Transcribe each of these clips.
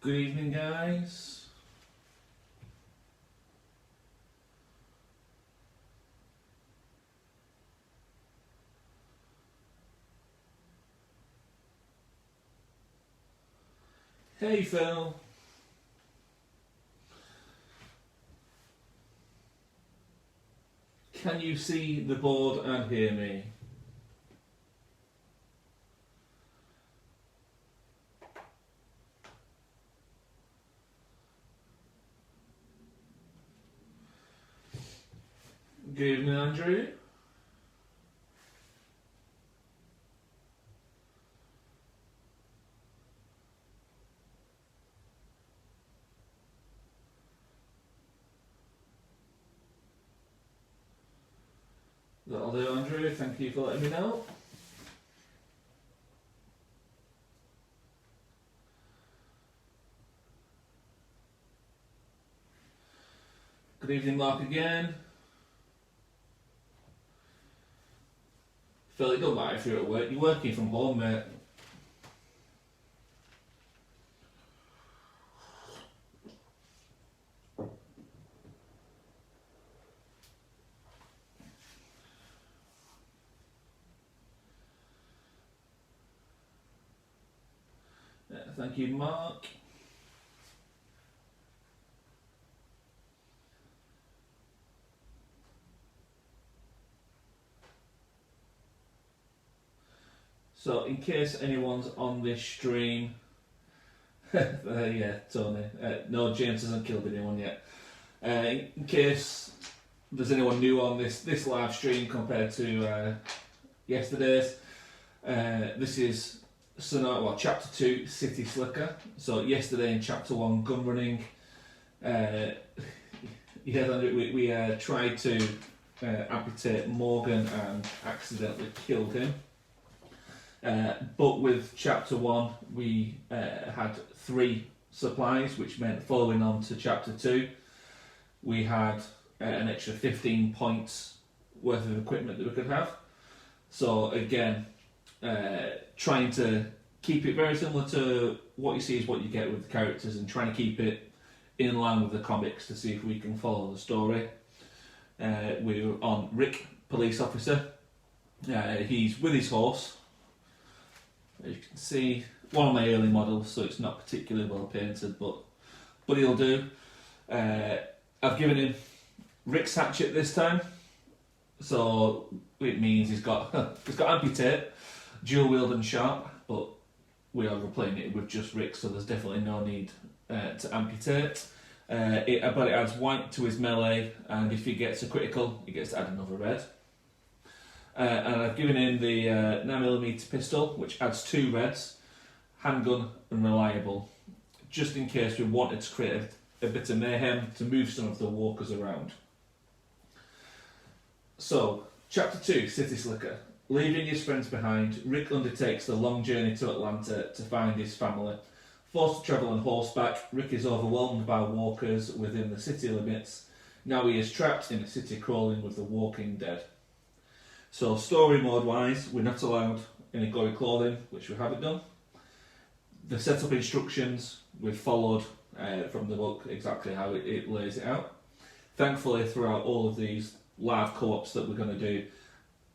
Good evening, guys. Hey, Phil. Can you see the board and hear me? Good evening, Andrew. That'll do, Andrew. Thank you for letting me know. Good evening, Mark, again. Phil, it don't matter if you're at work. You're working from home, mate. Thank you, Mark. So, in case anyone's on this stream, yeah, Tony. No, James hasn't killed anyone yet. In case there's anyone new on this live stream compared to yesterday's, this is Chapter 2, City Slicker. So yesterday in Chapter 1, Gun Running, we tried to amputate Morgan and accidentally killed him. But with Chapter 1, we had 3 supplies, which meant following on to Chapter 2, we had an extra 15 points worth of equipment that we could have. So again, trying to keep it very similar to what you see is what you get with the characters, and trying to keep it in line with the comics to see if we can follow the story. We're on Rick, police officer. He's with his horse. As you can see, one of my early models, so it's not particularly well painted, but he'll do. I've given him Rick's hatchet this time, so it means he's got amputate, dual wield and sharp, but we are replaying it with just Rick, so there's definitely no need to amputate. But it adds white to his melee, and if he gets a critical, he gets to add another red. And I've given him the 9mm pistol, which adds 2 reds, handgun and reliable, just in case we wanted to create a bit of mayhem to move some of the walkers around. So, Chapter 2, City Slicker. Leaving his friends behind, Rick undertakes the long journey to Atlanta to find his family. Forced to travel on horseback, Rick is overwhelmed by walkers within the city limits. Now he is trapped in a city crawling with the walking dead. So story mode wise, we're not allowed any gory clothing, which we haven't done. The setup instructions, we've followed from the book exactly how it lays it out. Thankfully, throughout all of these live co-ops that we're going to do,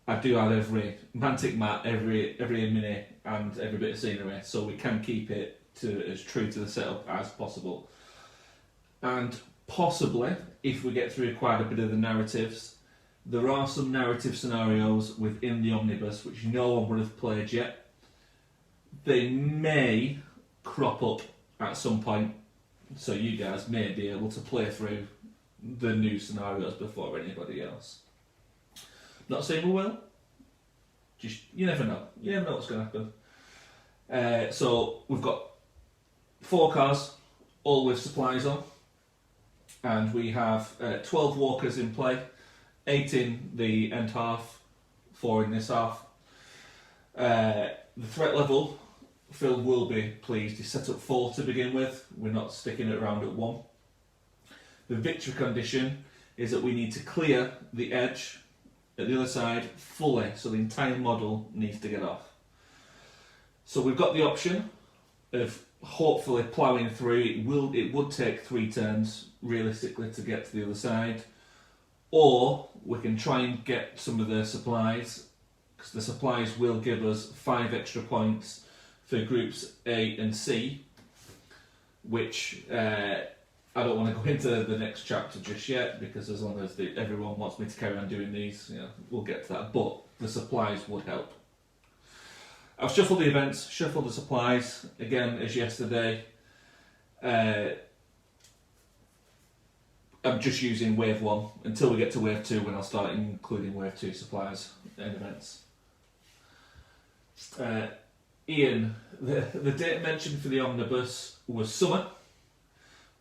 I do have every mantic mat, every mini and every bit of scenery, so we can keep it as true to the setup as possible. And possibly, if we get through quite a bit of the narratives, there are some narrative scenarios within the omnibus which no one would have played yet. They may crop up at some point, so you guys may be able to play through the new scenarios before anybody else. Not saying we will. Just you never know. You never know what's going to happen. So we've got 4 cars, all with supplies on, and we have 12 walkers in play. 8 in the end half, 4 in this half. The threat level, Phil will be pleased, is set up 4 to begin with. We're not sticking it around at 1. The victory condition is that we need to clear the edge at the other side fully, so the entire model needs to get off. So we've got the option of hopefully ploughing through. It would take 3 turns realistically to get to the other side, or we can try and get some of the supplies, because the supplies will give us 5 extra points for groups A and C, which I don't want to go into the next chapter just yet, because as long as everyone wants me to carry on doing these, we'll get to that, but the supplies would help. I've shuffled the events, shuffled the supplies, again as yesterday. I'm just using wave 1 until we get to wave 2, when I'll start including wave 2 supplies and events. Ian, the date mentioned for the omnibus was summer,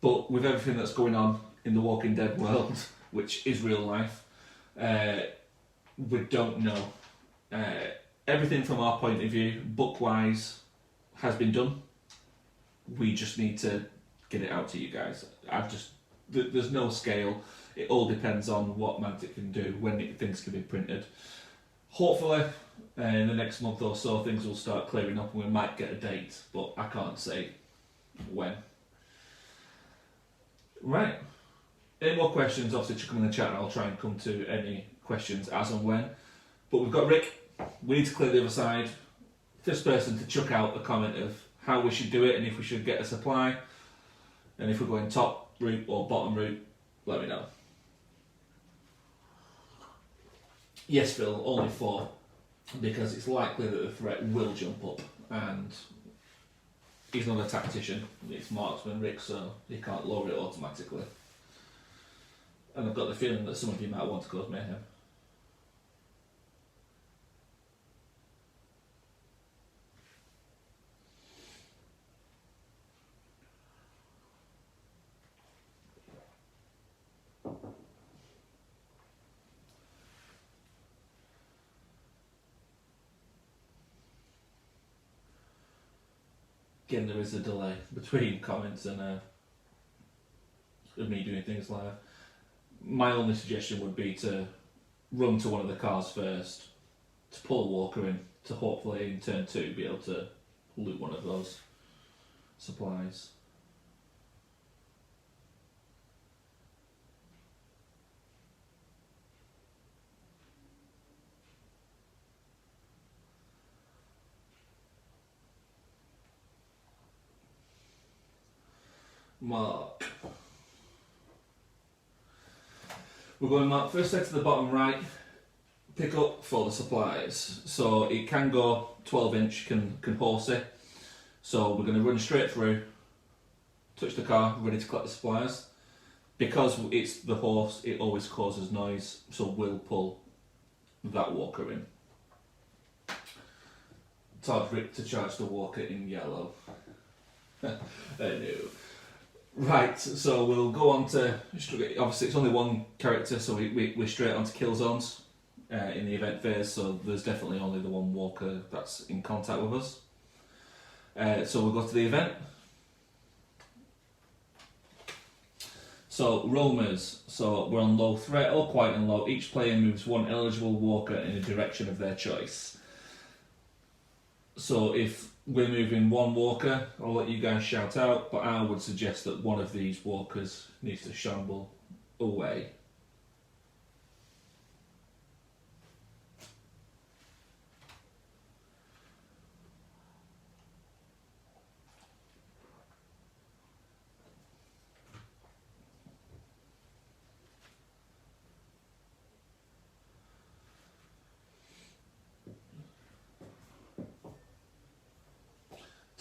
but with everything that's going on in the Walking Dead world, which is real life, we don't know. Everything from our point of view, book-wise, has been done. We just need to get it out to you guys. There's no scale. It all depends on what Mantic can do, when things can be printed. Hopefully, in the next month or so, things will start clearing up and we might get a date, but I can't say when. Right. Any more questions, obviously chuck them in the chat and I'll try and come to any questions as and when. But we've got Rick. We need to clear the other side. First person to chuck out a comment of how we should do it and if we should get a supply. And if we're going top route or bottom route, let me know. Yes, Phil, only 4. Because it's likely that the threat will jump up. And he's not a tactician. It's marksman Rick, so he can't lower it automatically. And I've got the feeling that some of you might want to cause mayhem. Again, there is a delay between comments and me doing things live. My only suggestion would be to run to one of the cars first, to pull a walker in, to hopefully in turn 2 be able to loot one of those supplies. Mark. We're going Mark, first head to the bottom right, pick up for the supplies. So it can go 12 inch, can horse it. So we're going to run straight through, touch the car, ready to collect the supplies. Because it's the horse, it always causes noise, so we'll pull that walker in. Todd Rick to charge the walker in yellow. No. Right, so we'll go on to, obviously it's only one character, so we're straight on to kill zones in the event phase, so there's definitely only the one walker that's in contact with us. So we'll go to the event. So roamers, so we're on low threat or quiet and low. Each player moves one eligible walker in a direction of their choice. So if we're moving one walker, I'll let you guys shout out, but I would suggest that one of these walkers needs to shamble away.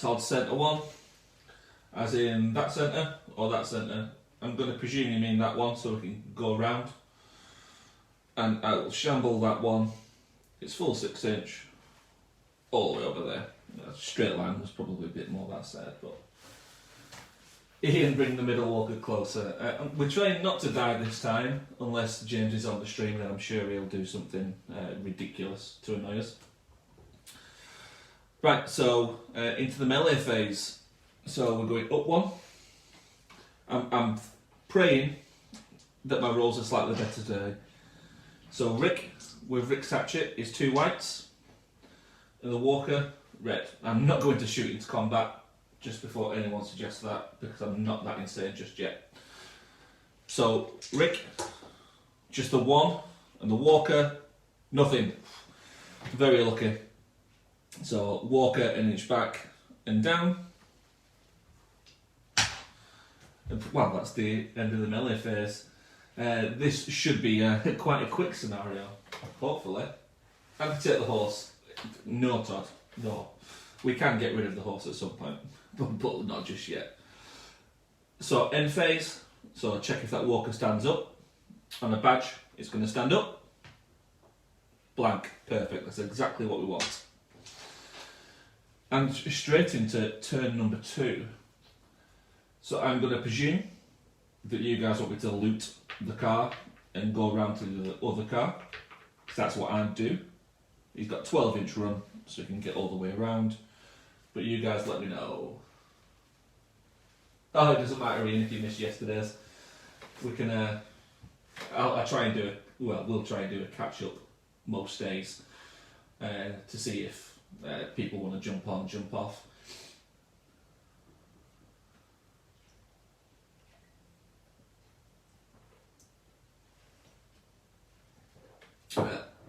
Todd centre 1, as in that centre or that centre. I'm going to presume you mean that one, so we can go around. And I'll shamble that one. It's full 6 inch, all the way over there. Straight line was probably a bit more that side, but Ian, bring the middle walker closer. We're trying not to die this time, unless James is on the stream, and I'm sure he'll do something ridiculous to annoy us. Right, so into the melee phase. So we're going up 1. I'm praying that my rolls are slightly better today. So Rick, with Rick's hatchet, is 2 whites, and the walker, red. I'm not going to shoot into combat, just before anyone suggests that, because I'm not that insane just yet. So, Rick, just the 1, and the Walker, nothing. Very lucky. So, Walker an inch back and down. Well, that's the end of the melee phase. This should be quite a quick scenario, hopefully. I can take the horse. No, Todd, no. We can get rid of the horse at some point, but not just yet. So, end phase. So, check if that Walker stands up. On a badge, it's going to stand up. Blank. Perfect. That's exactly what we want. And straight into turn number 2. So I'm going to presume that you guys want me to loot the car and go around to the other car. Because that's what I'd do. He's got 12-inch run, so he can get all the way around. But you guys let me know. Oh, it doesn't matter, Ian, if you missed yesterday's. We can... I'll try and do it. Well, we'll try and do a catch-up most days to see if people want to jump on, jump off.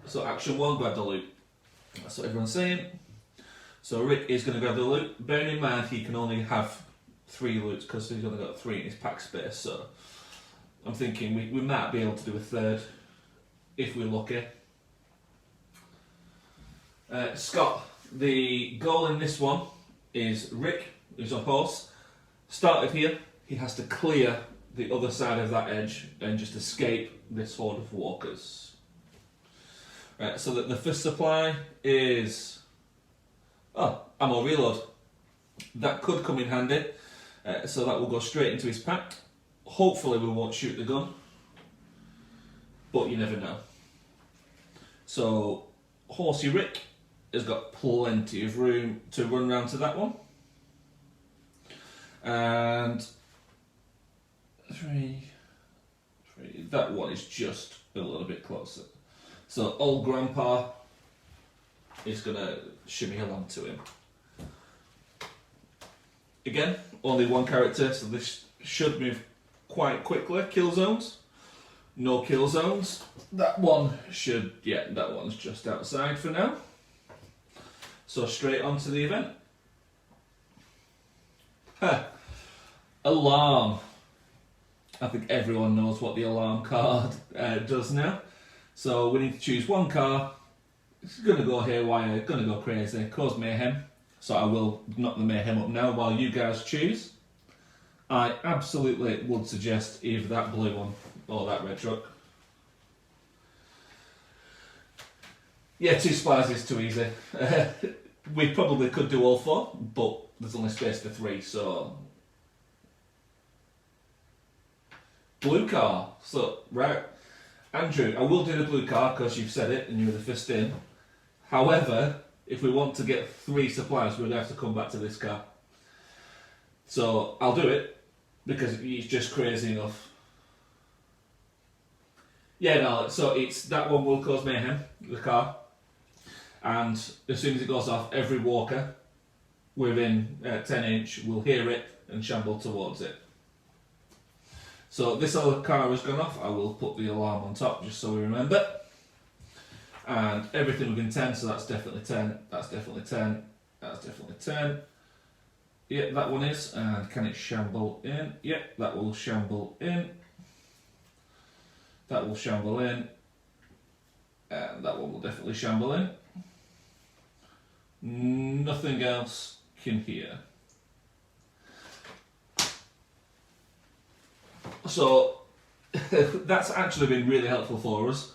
So action 1, grab the loot. That's what everyone's saying. So Rick is going to grab the loot. Bearing in mind he can only have 3 loots because he's only got 3 in his pack space. So I'm thinking we might be able to do a 3rd if we're lucky. Scott, the goal in this one is Rick, who's on horse, started here. He has to clear the other side of that edge and just escape this horde of walkers. Right, so that the first supply is ammo reload. That could come in handy, so that will go straight into his pack. Hopefully we won't shoot the gun, but you never know. So Horsey Rick has got plenty of room to run round to that one. And 3, that one is just a little bit closer. So old Grandpa is going to shimmy along to him. Again, only 1 character, so this should move quite quickly. Kill zones. No kill zones. That one should, that one's just outside for now. So straight on to the event. Alarm. I think everyone knows what the alarm card does now. So we need to choose 1 car. It's going to go haywire, going to go crazy, cause mayhem. So I will knock the mayhem up now while you guys choose. I absolutely would suggest either that blue one or that red truck. Yeah, 2 supplies is too easy. We probably could do all 4, but there's only space for 3, so... Blue car. So, right. Andrew, I will do the blue car because you've said it and you were the first in. However, if we want to get 3 supplies, we're going to have to come back to this car. So I'll do it because it's just crazy enough. Yeah, no, so it's that one will cause mayhem, the car. And as soon as it goes off, every walker within 10 inch will hear it and shamble towards it. So this other car has gone off. I will put the alarm on top just so we remember. And everything within 10, so that's definitely 10, that's definitely 10, that's definitely 10. Yep, that one is. And can it shamble in? Yep, that will shamble in. That will shamble in. And that one will definitely shamble in. Nothing else can hear. So that's actually been really helpful for us.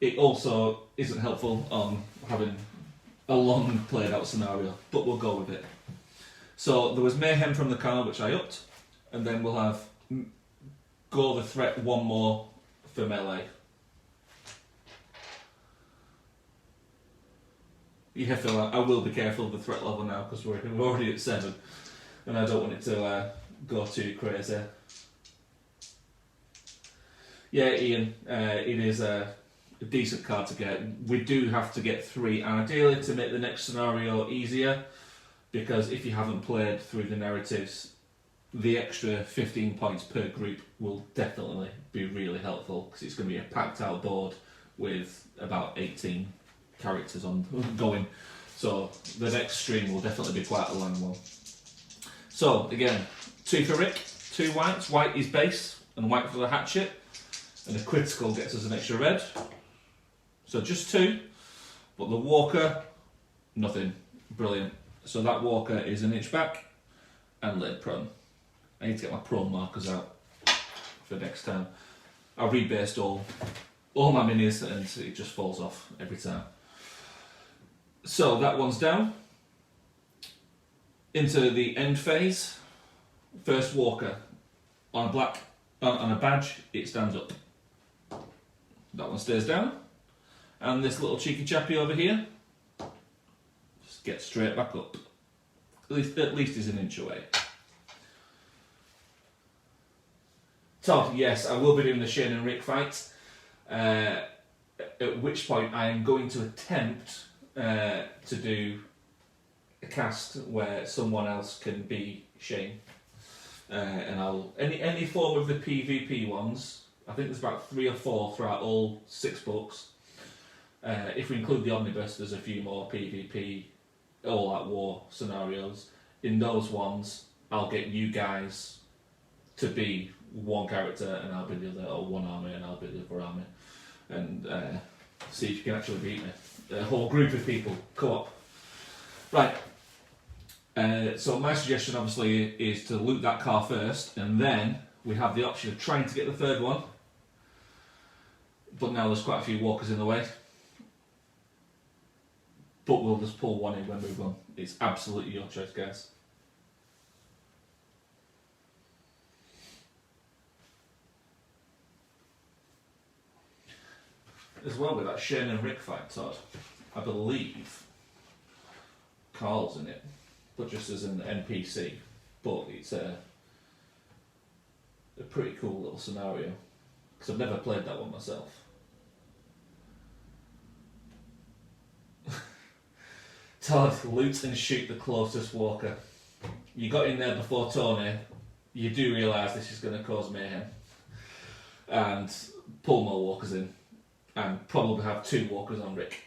It also isn't helpful on having a long played out scenario, but we'll go with it. So there was mayhem from the car, which I upped, and then we'll have go the threat 1 more for melee. Yeah, Phil, I will be careful of the threat level now because we're already at 7 and I don't want it to go too crazy. Yeah, Ian, it is a decent card to get. We do have to get 3 ideally to make the next scenario easier, because if you haven't played through the narratives, the extra 15 points per group will definitely be really helpful, because it's going to be a packed out board with about 18 characters on going. So the next stream will definitely be quite a long one. So again, 2 for Rick, 2 whites. White is base and white for the hatchet, and a critical gets us an extra red. So just 2, but the walker, nothing. Brilliant. So that walker is an inch back and laid prone. I need to get my prone markers out for next time. I rebased all my minis and it just falls off every time. So that one's down. Into the end phase. First walker. On a badge, it stands up. That one stays down. And this little cheeky chappy over here just gets straight back up. At least he's an inch away. Todd, yes, I will be doing the Shane and Rick fight. At which point I am going to attempt to do a cast where someone else can be Shane. And I'll any form of the PvP ones. I think there's about 3 or 4 throughout all 6 books. If we include the omnibus, there's a few more PvP, all out war scenarios. In those ones, I'll get you guys to be one character and I'll be the other, or one army and I'll be the other army, and see if you can actually beat me. A whole group of people, co-op. Right. So my suggestion, obviously, is to loot that car first, and then we have the option of trying to get the third one. But now there's quite a few walkers in the way. But we'll just pull one in when we run. It's absolutely your choice, guys. As well with that Shane and Rick fight, Todd, I believe Carl's in it, but just as an NPC. But it's a pretty cool little scenario, because I've never played that one myself. Todd, loot and shoot the closest walker. You got in there before Tony, you do realise this is going to cause mayhem. And pull more walkers in. And probably have 2 walkers on Rick.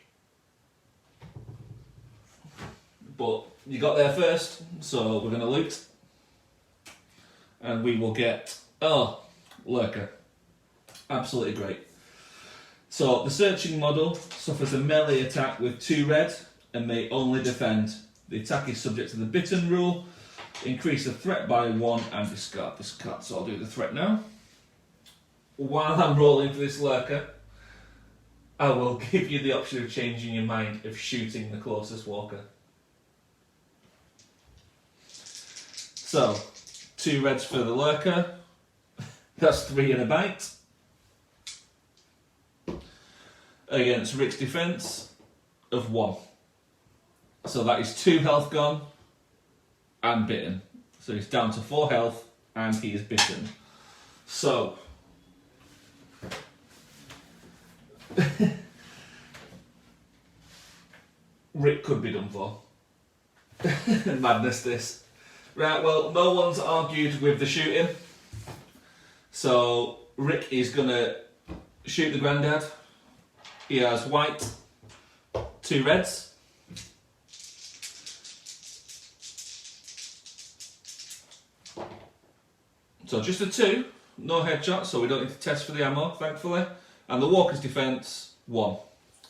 But you got there first, so we're going to loot. And we will get, Lurker. Absolutely great. So the searching model suffers a melee attack with 2 red and may only defend. The attack is subject to the bitten rule. Increase the threat by 1 and discard this card. So I'll do the threat now. While I'm rolling for this Lurker, I will give you the option of changing your mind of shooting the closest walker. So, 2 reds for the Lurker. That's 3 and a bite. Against Rick's defence of 1. So that is 2 health gone and bitten. So he's down to 4 health and he is bitten. So, Rick could be done for. Madness this. Right, well, no one's argued with the shooting. So Rick is going to shoot the granddad. He has white, 2 reds. So just a 2, no headshot, so we don't need to test for the ammo, thankfully. And the walker's defence, 1.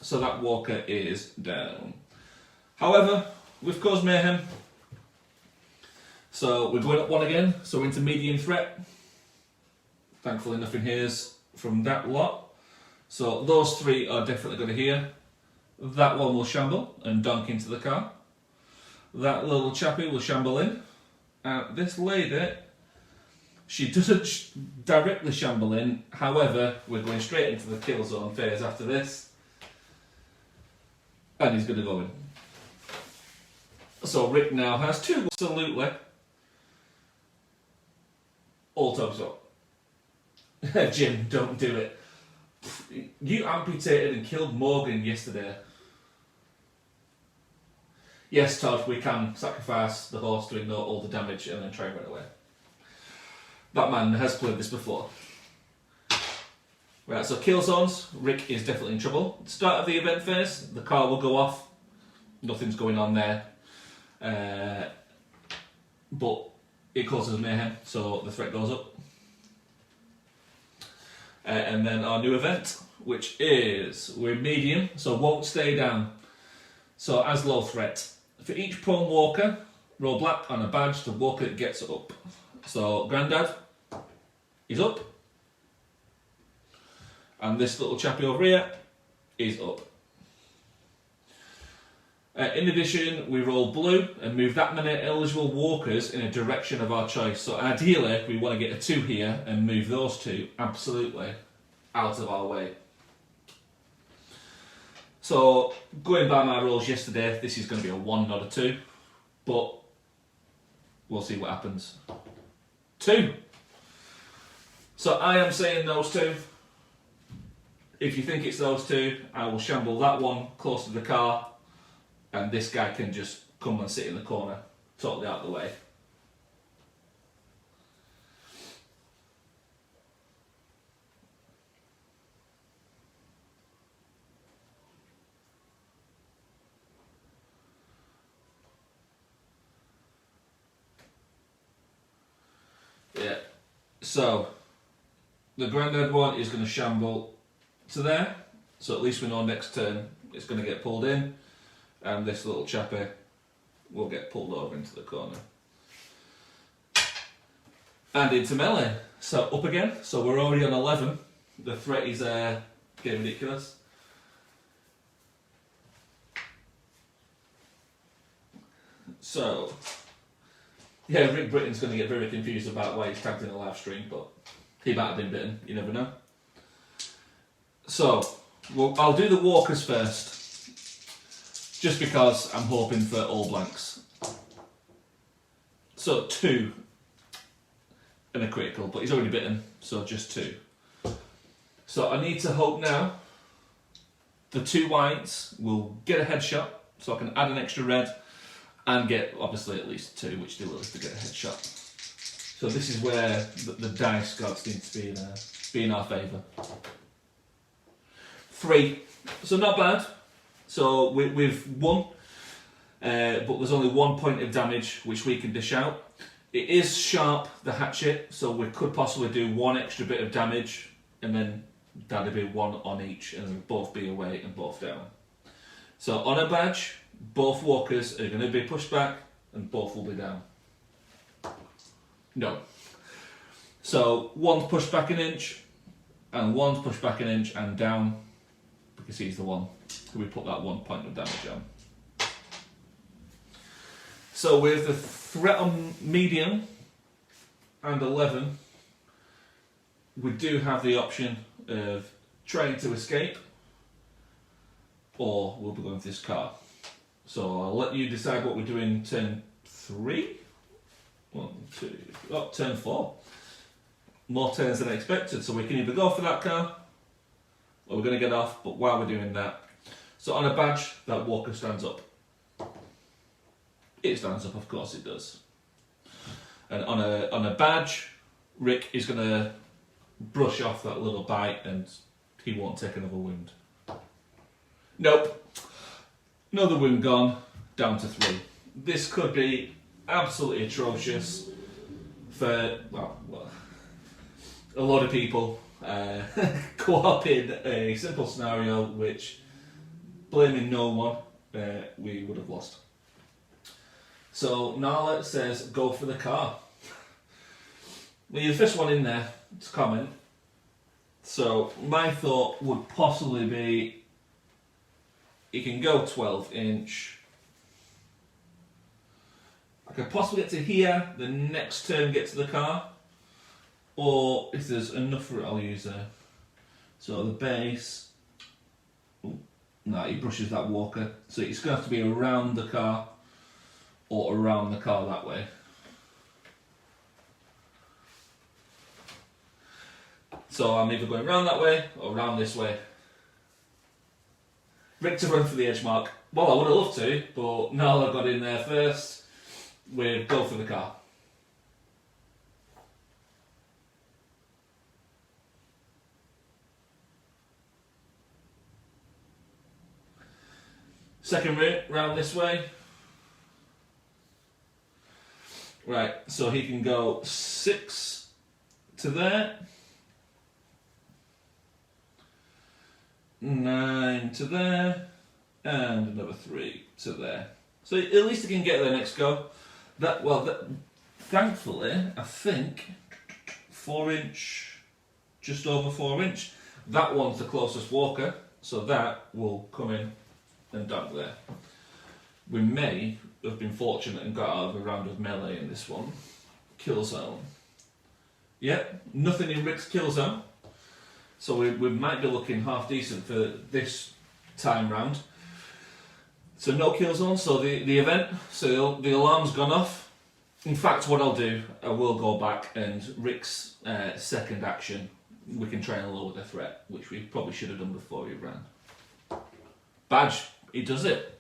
So that walker is down. However, we've caused mayhem. So we're going up 1 again, so we're into medium threat. Thankfully nothing hears from that lot. So those 3 are definitely going to hear. That one will shamble and donk into the car. That little chappie will shamble in. This lady, she doesn't directly shamble in, however, we're going straight into the kill zone phase after this. And he's going to go in. So Rick now has 2, absolutely. All toes up. Jim, don't do it. You amputated and killed Morgan yesterday. Yes, Todd, we can sacrifice the horse to ignore all the damage and then try and run away. That man has played this before. Right, so kill zones, Rick is definitely in trouble. Start of the event phase, the car will go off. Nothing's going on there. But it causes mayhem, so the threat goes up. And then our new event, which is, we're medium, so won't stay down. So as low threat. For each prone walker, roll black on a badge to walker that gets up. So Grandad is up. And this little chappie over here is up. In addition, we roll blue and move that many eligible walkers in a direction of our choice. So ideally, we want to get a 2 here and move those 2 absolutely out of our way. So, going by my rules yesterday, this is going to be a 1, not a 2. But we'll see what happens. 2. So I am saying those 2. If you think it's those 2, I will shamble that one close to the car, and this guy can just come and sit in the corner, totally out of the way. Yeah, so the Grandad one is going to shamble to there, so at least we know next turn it's going to get pulled in, and this little chappie will get pulled over into the corner. And into melee, so up again, so we're already on 11, the threat is getting ridiculous. So, yeah, Rick Britton's going to get very confused about why he's tagged in a live stream, but he might have been bitten, you never know. So, I'll do the walkers first, just because I'm hoping for all blanks. So 2 and a critical, but he's already bitten, so just 2. So I need to hope now the 2 whites will get a headshot, so I can add an extra red and get obviously at least 2, which do us to get a headshot. So this is where the dice gods need to be in our favour. 3, so not bad. So we've won, but there's only 1 point of damage which we can dish out. It is sharp, the hatchet, so we could possibly do 1 extra bit of damage, and then that'd be 1 on each, and both be away and both down. So on a badge, both walkers are going to be pushed back, and both will be down. No. So one's pushed back an inch, and one's pushed back an inch and down, because he's the one who we put that 1 point of damage on. So with the threat on medium and 11, we do have the option of trying to escape, or we'll be going for this car. So I'll let you decide what we're doing turn 3. 1, 2, oh, turn 4. More turns than I expected, so we can either go for that car, or we're going to get off, but while we're doing that, so on a badge, that walker stands up. It stands up, of course it does. And on a badge, Rick is going to brush off that little bite and he won't take another wound. Nope. Another wound gone, down to 3. This could be absolutely atrocious for, well a lot of people. Co-op in a simple scenario which, blaming no one, we would have lost. So Nala says go for the car. Well, you're the first one in there to comment. So my thought would possibly be you can go 12-inch. I could possibly get to here, the next turn get to the car. Or if there's enough for it, I'll use a. So the base. No, he brushes that walker. So it's going to have to be around the car or around the car that way. So I'm either going around that way or around this way. Rick to run for the edge mark. Well, I would have loved to, but Nala got in there first. We'll go for the car. Second round this way. Right, so he can go 6 to there. 9 to there. And another 3 to there. So at least he can get there next go. Thankfully, I think 4 inch, just over 4 inch. That one's the closest walker, so that will come in and down there. We may have been fortunate and got out of a round of melee in this one. Kill zone. Yep, nothing in Rick's kill zone. So we might be looking half decent for this time round. So no kill zone, so the event, so the alarm's gone off. In fact, what I'll do, I will go back and Rick's second action, we can try and lower the threat, which we probably should have done before he ran. Badge, he does it.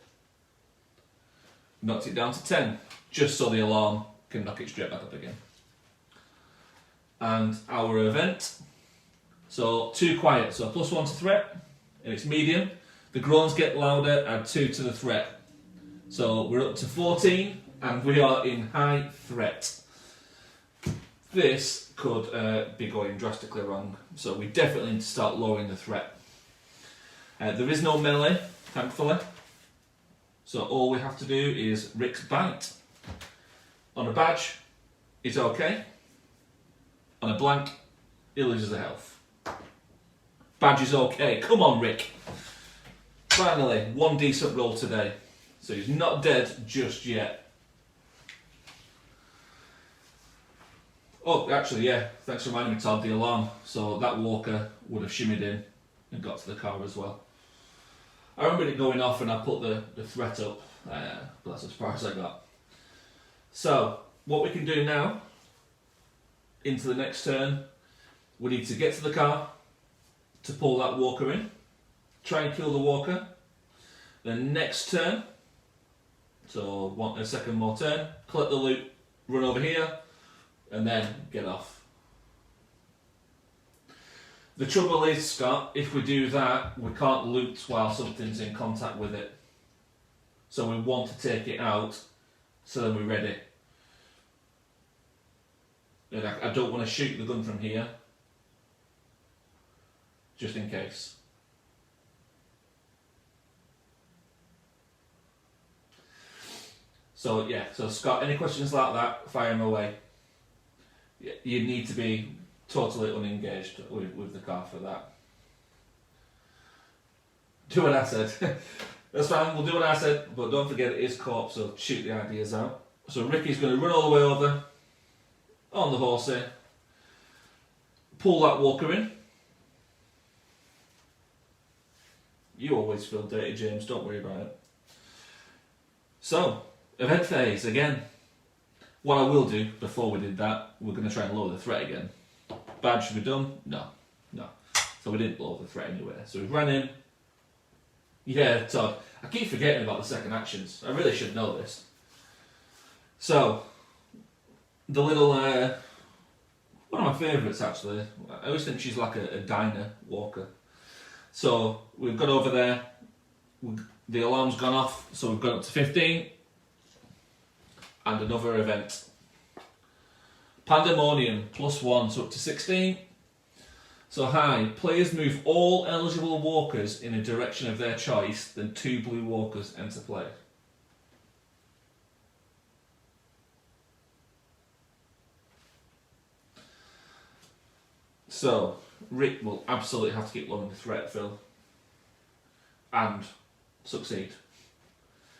Knocked it down to 10, just so the alarm can knock it straight back up again. And our event, so 2 quiet, so +1 to threat, and it's medium. The groans get louder, add 2 to the threat. So we're up to 14, and we are in high threat. This could be going drastically wrong, so we definitely need to start lowering the threat. There is no melee, thankfully. So all we have to do is Rick's bite. On a badge, it's okay. On a blank, he loses the health. Badge is okay. Come on, Rick. Finally, 1 decent roll today. So he's not dead just yet. Oh, actually, yeah. Thanks for reminding me, Todd, the alarm. So that walker would have shimmied in and got to the car as well. I remember it going off and I put the threat up, but that's as far as I got. So, what we can do now, into the next turn, we need to get to the car, to pull that walker in, try and kill the walker. Then next turn, so a second more turn, collect the loot, run over here, and then get off. The trouble is, Scott, if we do that, we can't loot while something's in contact with it. So we want to take it out, so then we're ready. And I don't want to shoot the gun from here, just in case. So yeah, so Scott, any questions like that, fire them away. You need to be totally unengaged with the car for that. Do what I said. That's fine, we'll do what I said, but don't forget it is co-op, so shoot the ideas out. So Ricky's going to run all the way over, on the horsey, pull that walker in. You always feel dirty, James, don't worry about it. So, event phase again. What I will do before we did that, we're going to try and lower the threat again. Badge, should we done? No. So we didn't lower the threat anyway. So we ran in. Yeah, Todd. I keep forgetting about the second actions. I really should know this. So, the little, one of my favourites actually. I always think she's like a diner walker. So we've got over there. The alarm's gone off, so we've gone up to 15. And another event. Pandemonium, +1, so up to 16. So high, players move all eligible walkers in a direction of their choice, then 2 blue walkers enter play. So, Rick will absolutely have to keep lowering the threat, Phil. And succeed.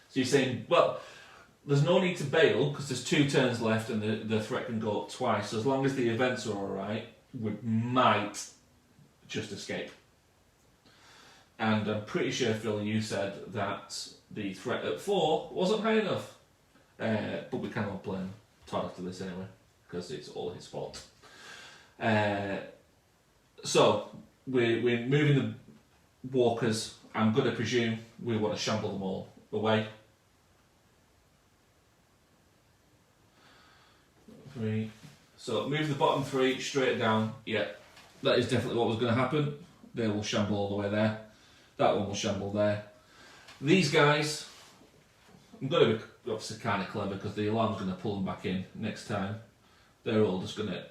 So you're saying, well, there's no need to bail because there's 2 turns left and the threat can go up twice. So as long as the events are alright, we might just escape. And I'm pretty sure, Phil, you said that the threat at 4 wasn't high enough. But we cannot blame Todd after this anyway, because it's all his fault. So we're moving the walkers I'm going to presume we want to shamble them all away. 3. So move the bottom 3 straight down. Yeah, that is definitely what was going to happen. They will shamble all the way there. That one will shamble there. These guys, I'm going to be obviously kind of clever because the alarm's going to pull them back in next time. They're all just going to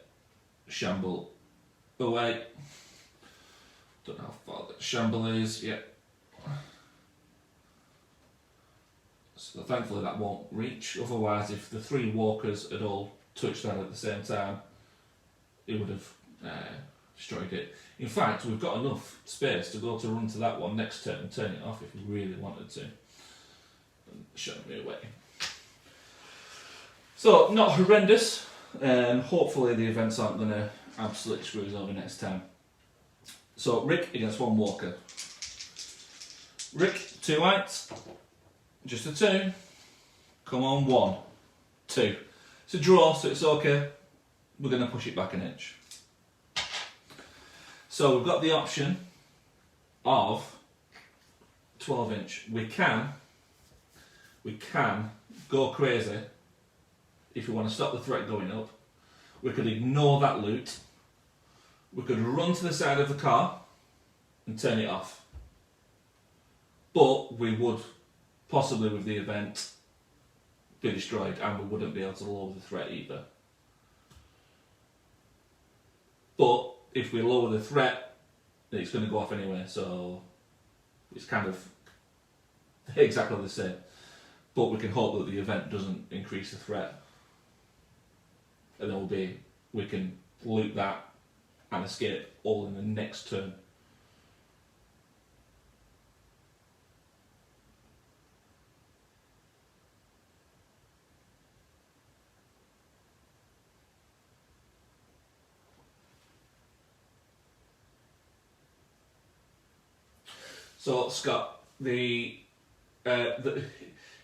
shamble away. Don't know how far that shamble is. Yeah. So thankfully that won't reach. Otherwise, if the 3 walkers had all touched that at the same time, it would have destroyed it. In fact, we've got enough space to go to run to that one next turn and turn it off if we really wanted to. And show me away. So, not horrendous. Hopefully the events aren't going to absolutely screw us over next time. So, Rick against 1 walker. Rick, 2 whites. Just a 2. Come on, 1. 2. It's a draw, so it's okay. We're going to push it back an inch. So we've got the option of 12 inch. We can go crazy if we want to stop the threat going up. We could ignore that loot. We could run to the side of the car and turn it off. But we would possibly, with the event, be destroyed, and we wouldn't be able to lower the threat either. But if we lower the threat, it's going to go off anyway, so it's kind of exactly the same. But we can hope that the event doesn't increase the threat, and then we can loot that and escape all in the next turn. So Scott, if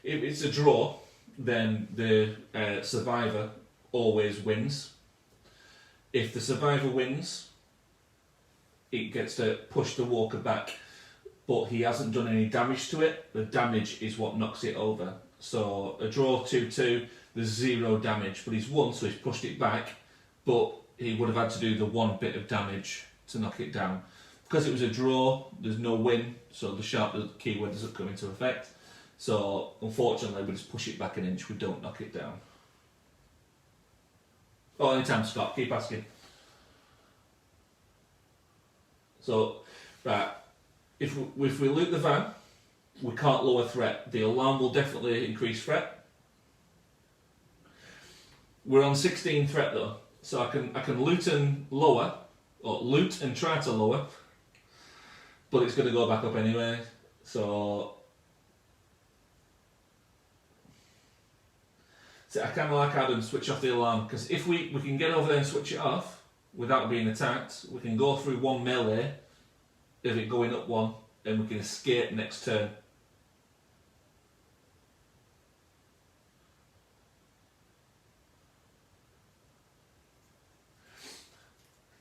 it's a draw, then the survivor always wins. If the survivor wins, it gets to push the walker back, but he hasn't done any damage to it. The damage is what knocks it over. So a draw 2-2, there's 0 damage, but he's won, so he's pushed it back, but he would have had to do the 1 bit of damage to knock it down. Because it was a draw, there's no win, so the sharp keyword doesn't come into effect. So, unfortunately, we just push it back an inch, we don't knock it down. Oh, anytime, Scott, keep asking. So, right, if we loot the van, we can't lower threat. The alarm will definitely increase threat. We're on 16 threat though, so I can loot and lower, or loot and try to lower, but it's going to go back up anyway, so I kind of like Adam switch off the alarm, because if we can get over there and switch it off without being attacked, we can go through 1 melee of it going up 1, and we can escape next turn.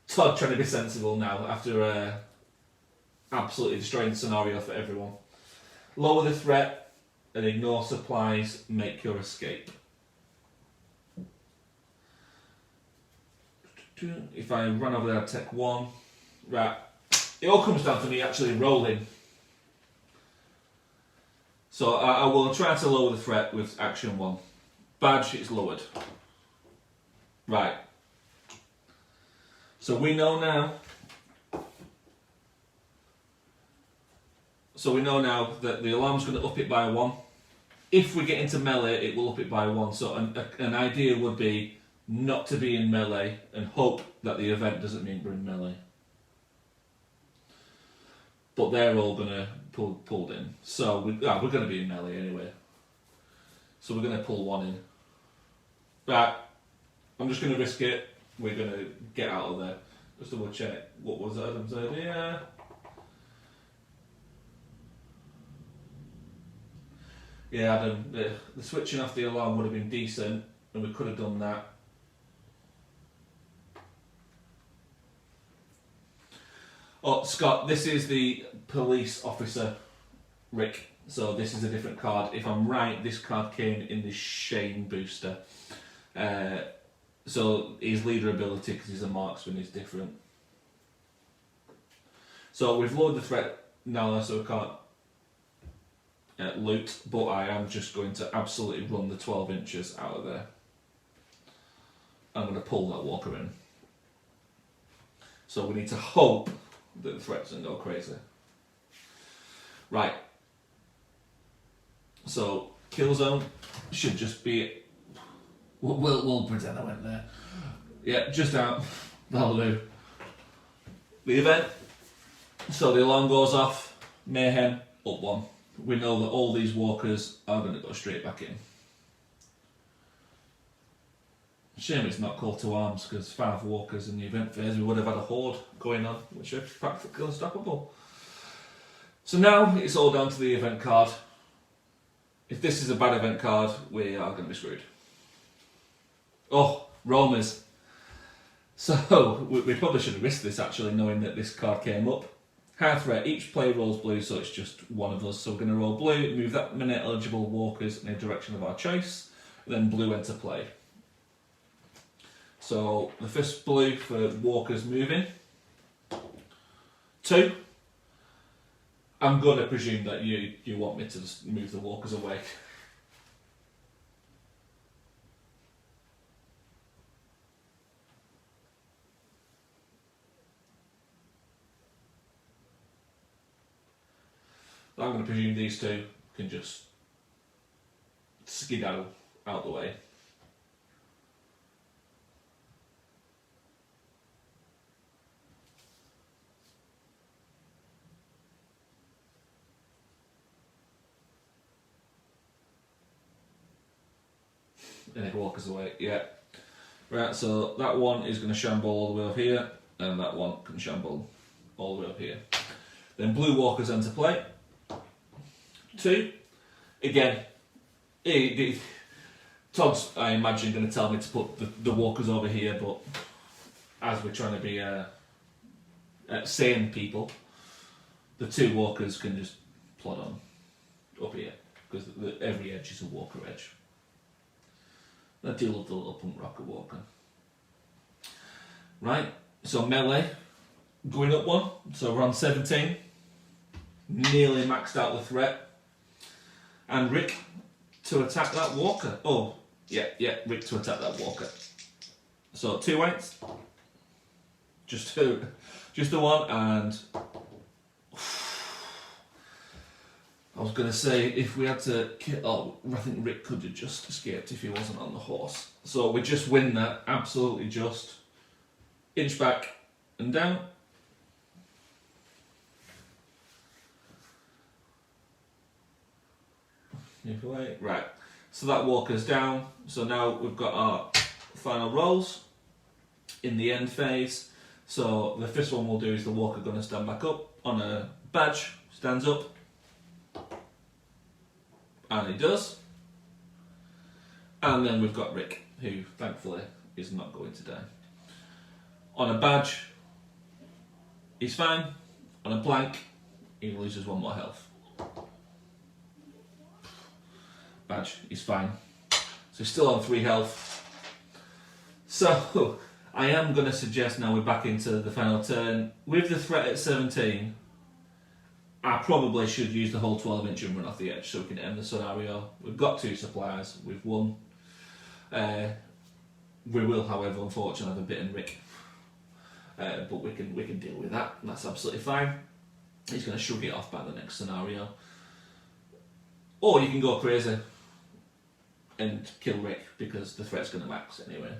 Todd trying to be sensible now after absolutely destroying the scenario for everyone. Lower the threat and ignore supplies, make your escape. If I run over there, I'll take 1. Right, it all comes down to me actually rolling. So I will try to lower the threat with action 1. Badge is lowered. Right. So we know now that the alarm's going to up it by 1. If we get into melee, it will up it by 1. So an idea would be not to be in melee and hope that the event doesn't mean we're in melee. But they're all going to pulled in. So we're going to be in melee anyway. So we're going to pull 1 in. Right, I'm just going to risk it. We're going to get out of there. Just double check. What was Adam's idea? Yeah, Adam, the switching off the alarm would have been decent, and we could have done that. Oh, Scott, this is the police officer Rick. So this is a different card. If I'm right, this card came in the Shane booster. So his leader ability, because he's a marksman, is different. So we've lowered the threat now, so we can't loot, but I am just going to absolutely run the 12 inches out of there. I'm going to pull that walker in. So we need to hope that the threat doesn't go crazy. Right. So kill zone should just be. We'll pretend I went there. Yeah, just out. That'll do. The event. So the alarm goes off. Mayhem up 1. We know that all these walkers are going to go straight back in. Shame it's not called to arms, because 5 walkers in the event phase we would have had a horde going on, which is practically unstoppable. So now it's all down to the event card. If this is a bad event card, we are going to be screwed. Oh, Romers. So we probably should have risked this actually, knowing that this card came up. High threat, each player rolls blue, so it's just one of us. So we're going to roll blue, move that minute eligible walkers in a direction of our choice, then blue enter play. So the first blue for walkers moving. 2. I'm going to presume that you want me to just move the walkers away. I'm going to presume these 2 can just skedaddle out the way. And it walkers away, yeah. Right, so that one is going to shamble all the way up here, and that one can shamble all the way up here. Then blue walkers enter play. 2. Again, Todd's, I imagine, going to tell me to put the walkers over here, but as we're trying to be sane people, the 2 walkers can just plod on up here, because every edge is a walker edge. I do love the little punk rocker walker. Right, so melee, going up 1, so we're on 17, nearly maxed out the threat. And Rick to attack that walker. Oh, yeah, Rick to attack that walker. So 2 whites, just the 1, and I was going to say if we had to kill. Oh, I think Rick could have just escaped if he wasn't on the horse. So we just win that, absolutely just. Inch back and down. Right, so that walker's down. So now we've got our final rolls in the end phase. So the first one we'll do is the walker going to stand back up on a badge, stands up, and he does. And then we've got Rick, who thankfully is not going to die. On a badge, he's fine. On a blank, he loses 1 more health. Badge, he's fine. So he's still on 3 health. So I am going to suggest now we're back into the final turn. With the threat at 17, I probably should use the whole 12 inch and run off the edge so we can end the scenario. We've got 2 supplies, we've won. We will, however, unfortunately have a bit in Rick. But we can deal with that, and that's absolutely fine. He's going to shrug it off by the next scenario. Or you can go crazy and kill Rick because the threat's going to max anyway.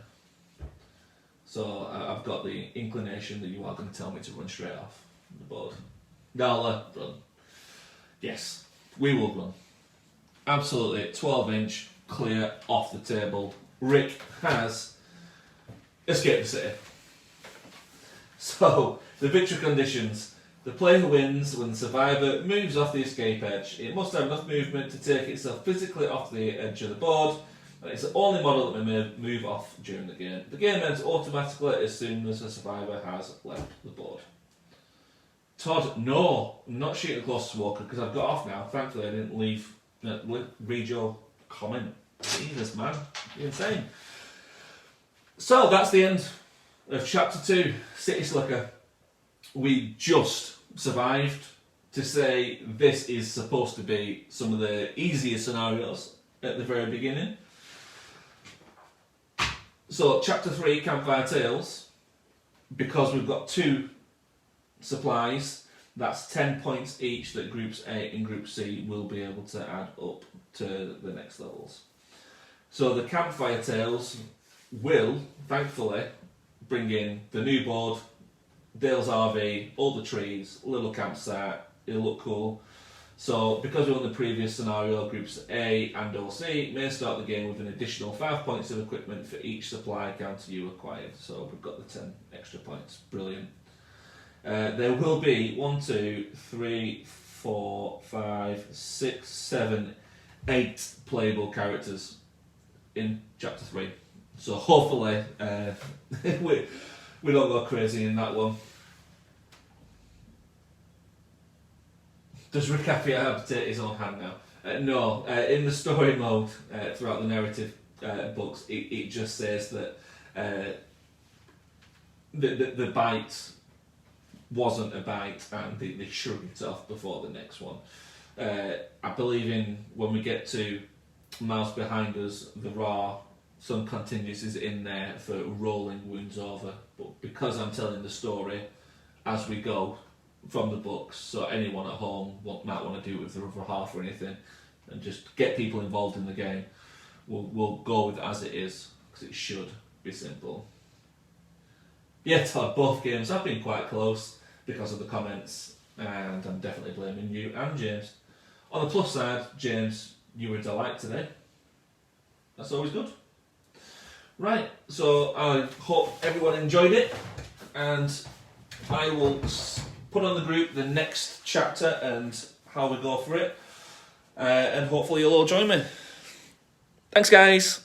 So I've got the inclination that you are going to tell me to run straight off the board. Gala, run. Yes, we will run. Absolutely, 12 inch, clear, off the table. Rick has escaped the city. So, the victory conditions. The player who wins when the survivor moves off the escape edge. It must have enough movement to take itself physically off the edge of the board. And it's the only model that may move off during the game. The game ends automatically as soon as the survivor has left the board. Todd, no, I'm not shooting close to Walker because I've got off now. Thankfully, I didn't read your comment. Jesus, man, you're insane. So that's the end of chapter 2, City Slicker. We just survived to say this is supposed to be some of the easier scenarios at the very beginning. So chapter 3, Campfire Tales, because we've got 2 supplies, that's 10 points each that groups A and group C will be able to add up to the next levels. So the Campfire Tales will, thankfully, bring in the new board, Dale's RV, all the trees, little campsite, it'll look cool. So because we're on the previous scenario, groups A and or C may start the game with an additional 5 points of equipment for each supply counter you acquired. So we've got the 10 extra points. Brilliant. There will be 1, 2, 3, 4, 5, 6, 7, 8 playable characters in chapter 3. So hopefully we don't go crazy in that one. Does Rick have to take his own hand now? No, in the story mode throughout the narrative books, it just says that the bite wasn't a bite and they shrugged it off before the next one. I believe in when we get to Mouse Behind Us, there are some contingencies in there for rolling wounds over, but because I'm telling the story as we go from the books, so anyone at home might want to do it with the other half or anything and just get people involved in the game, we'll go with it as it is because it should be simple. Yeah, Todd, both games have been quite close because of the comments, and I'm definitely blaming you and James. On the plus side, James, you were a delight today. That's always good. Right, so I hope everyone enjoyed it, and I will put on the group the next chapter and how we go for it, and hopefully you'll all join me. Thanks, guys.